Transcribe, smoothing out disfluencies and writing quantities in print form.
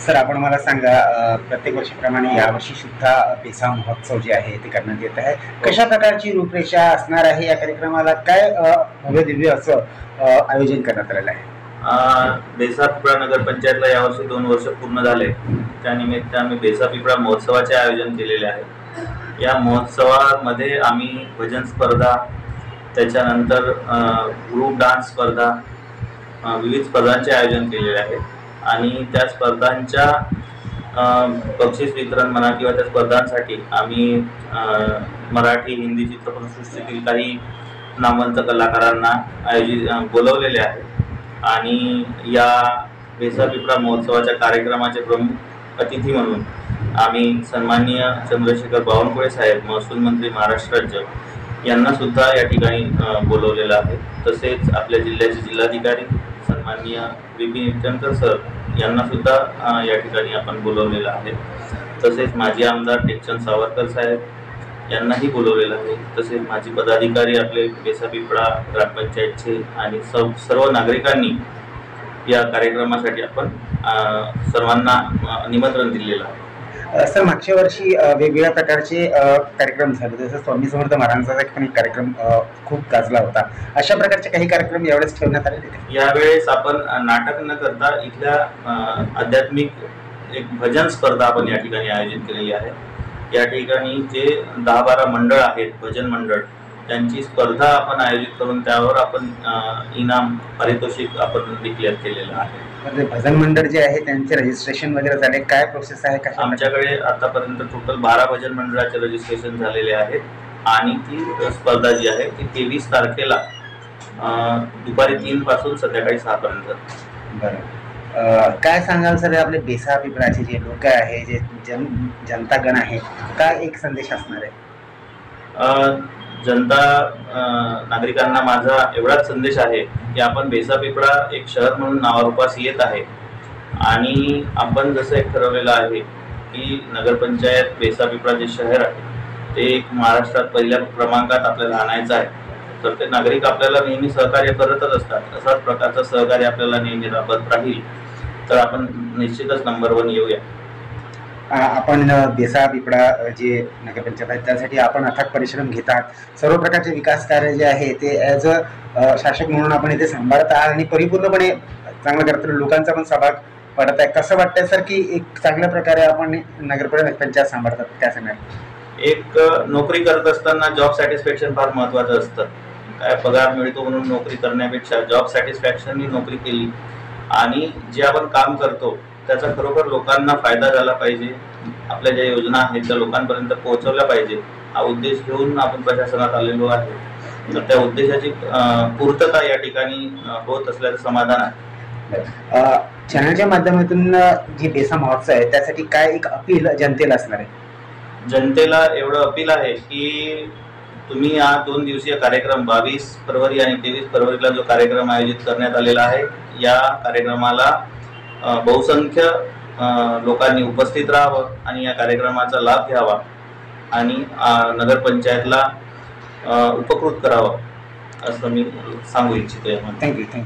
Sir आपण मला सांगा प्रत्येक वर्षीप्रमाणे यावर्षी सुद्धा बेसा महोत्सव जे आहे ते करण्यात येत आहे. कशा प्रकारची रूपरेषा असणार आहे या कार्यक्रमाला? काय भव्य दिव्य असं आयोजन करण्यात आलेलं आहे? बेसा पिपळा नगरपंचायतला यावर्षी 2 वर्ष पूर्ण झाले. त्यानिमित्त आम्ही बेसा पिपळा महोत्सवाचे आयोजन केलेले आहे. या महोत्सवामध्ये आम्ही भजन स्पर्धा, त्याच्यानंतर ग्रुप डान्स स्पर्धा, विविध स्पर्धांचे आयोजन केलेले आहे. आणि त्या स्पर्धांच्या बक्षीस वितरण म्हणा किंवा त्या स्पर्धांसाठी आम्ही मराठी हिंदी चित्रपटसृष्टीतील काही नामवंत कलाकारांना बोलवलेले आहे. आणि या बेसा पिपळा महोत्सवाच्या कार्यक्रमाचे प्रमुख अतिथी म्हणून आम्ही सन्माननीय चंद्रशेखर बावनकुळे साहेब, महसूल मंत्री महाराष्ट्र राज्य यांना सुद्धा या ठिकाणी बोलवलेलं आहे. तसेच आपल्या जिल्ह्याचे जिल्हाधिकारी सन्माननीय विपिन ईटनकर सर यांना सुद्धा या ठिकाणी आपण बोलवलेलं आहे. तसेच माजी आमदार टेकचंद सावरकर साहेब यांनाही बोलवलेलं आहे. तसेच माजी पदाधिकारी आपले बेसा पिपळा ग्रामपंचायतचे आणि सर्व नागरिकांनी या कार्यक्रमासाठी आपण सर्वांना निमंत्रण दिलेलं आहे. सर मागच्या वर्षी वेगवेगळ्या प्रकारचे कार्यक्रम झाले, जसं स्वामी समर्थ महाराजांचा पण एक कार्यक्रम खूप गाजला होता. अशा प्रकारचे काही कार्यक्रम यावेळेस ठेवण्यात आलेले? यावेळेस आपण नाटक न करता इथल्या आध्यात्मिक एक भजन स्पर्धा आपण या ठिकाणी आयोजित केलेली आहे. या ठिकाणी जे 10-12 मंडळ आहेत, भजन मंडळ, त्यांची स्पर्धा आपण आयोजित करून त्यावर आपण इनाम पारितोषिक आपण डिक्लेअर केलेलं आहे. म्हणजे भजन मंडळ जे आहे त्यांचे रजिस्ट्रेशन वगैरे झाले, काय प्रोसेस आहे? का आमच्याकडे आतापर्यंत टोटल 12 भजन मंडळाचे रजिस्ट्रेशन झालेले आहेत. आणि ती स्पर्धा जी आहे ती 23 तारखेला दुपारी 3 पासून संध्याकाळी 6 पर्यंत. बरं, काय सांगाल सर आपले बेसा पिपळाचे जे लोक आहे, जे जनतागण आहे, काय एक संदेश असणार आहे? जनता नागरिकांना माझा एवढाच संदेश आहे की आपण बेसा पिपळा एक शहर म्हणून नावारूपास येत आहे. आणि आपण जसं एक ठरवलेलं आहे की नगरपंचायत बेसा पिपळा जे शहर आहे ते एक महाराष्ट्रात पहिल्या क्रमांकात आपल्याला आणायचं आहे. तर ते नागरिक आपल्याला नेहमी सहकार्य करतच असतात. असाच प्रकारचं सहकार्य आपल्याला नेहमी लाभत राहील तर आपण निश्चितच नंबर 1 येऊया. आपण बेसा पिपळा जे नगरपंचायत आहे त्यासाठी आपण अथक परिश्रम घेतात. सर्व प्रकारचे विकास कार्य जे आहे ते ॲज अ शासक म्हणून आपण इथे सांभाळत आहात आणि परिपूर्णपणे चांगलं करतो. लोकांचा पण सहभाग पडत आहे. कसं वाटतंय सर की एक चांगल्या प्रकारे आपण नगरपंचायत सांभाळतात? त्या सांगण्यात एक नोकरी करत असताना जॉब सॅटिस्फॅक्शन फार महत्त्वाचं असतं. काय पगार मिळतो म्हणून नोकरी करण्यापेक्षा जॉब सॅटिस्फॅक्शननी नोकरी केली आणि जे आपण काम करतो त्याचा खरोखर लोकांना फायदा झाला पाहिजे, आपल्या ज्या योजना आहेत त्या लोकांपर्यंत पोहोचवल्या पाहिजे, हा उद्देश घेऊन आपण प्रशासनात आलेलो आहे. तर त्या उद्देशाची पूर्तता या ठिकाणी होत असल्याचं समाधान आहे. चॅनलच्या माध्यमातून जी बेसा महोत्सव आहे त्यासाठी काय एक अपील जनतेला असणार आहे? जनतेला एवढं अपील आहे की तुम्ही हा 2 दिवसीय कार्यक्रम 22 फरवरी आणि 23 फरवरीला जो कार्यक्रम आयोजित करण्यात आलेला आहे या कार्यक्रमाला बहुसंख्य लोकांनी उपस्थित राहावं आणि या कार्यक्रमाचा लाभ घ्यावा आणि नगरपंचायतला उपकृत करावं असं मी सांगू इच्छितो. थँक्यू.